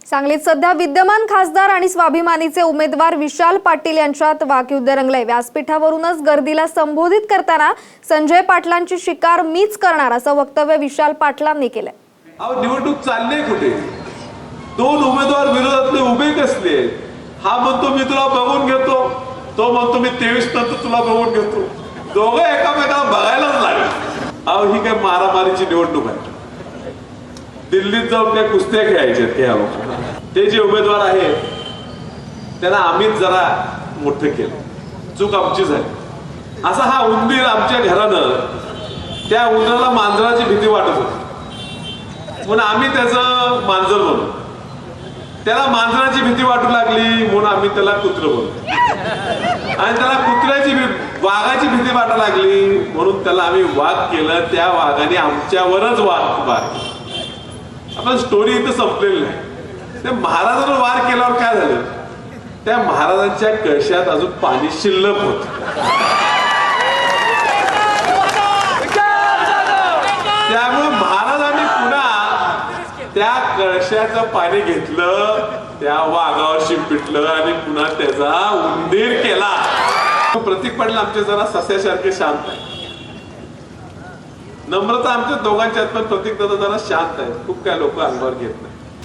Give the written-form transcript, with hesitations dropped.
सांगलीत सध्या विद्यमान खासदार आणि स्वाभिमानीचे उमेदवार विशाल पाटील यांच्यात वाकयुद्ध रंगले। व्यासपीठावरूनच गर्दीला संबोधित करताना संजय पाटलांची शिकार मीच करणार असं वक्तव्य विशाल पाटलांनी केलं। निवडणूक चालली कुठे? दोन उमेदवार विरोधातले उभे कसले? हा म्हणतो मी तुला बघून घेतो, तो म्हणतो मी 23 नंतर तुला बघून घेतो। दोघं एकामेकाला बघायलाच लागले। ही काय मारामारीची निवडणूक आहे? दिल्लीत जाऊन त्या कुस्त्या खेळायच्या ते जे उमेदवार आहेत त्यांना आम्हीच जरा मोठं केलं, चूक आमची झाली। असा हा उंदीर आमच्या घरानं त्या उंदराला मांजराची भीती वाटत होती म्हणून आम्ही त्याचं मांजर बनवलं। त्याला मांजराची भीती वाटू लागली म्हणून आम्ही त्याला कुत्र बनवलं आणि त्याला वाघाची भीती वाटायला लागली म्हणून त्याला आम्ही वाघ केलं। त्या वाघाने आमच्यावरच वाघ आपण स्टोरी इथं संपलेली नाही। त्या महाराजांवर वार केल्यावर काय झालं? त्या महाराजांच्या कळशात अजून पाणी शिल्लक होत। त्यामुळे महाराजांनी पुन्हा त्या कळशाचं पाणी घेतलं, त्या वाघावर शिंपिटलं आणि पुन्हा त्याचा उंदीर केला। प्रतीक पाटील आमचे जरा सस्यासारखे शांत आहे। नम्रता आमच्या दोघांच्यात, पण प्रतीक दादा जरा शांत आहे, खूप काय लोक अंगावर घेत नाही।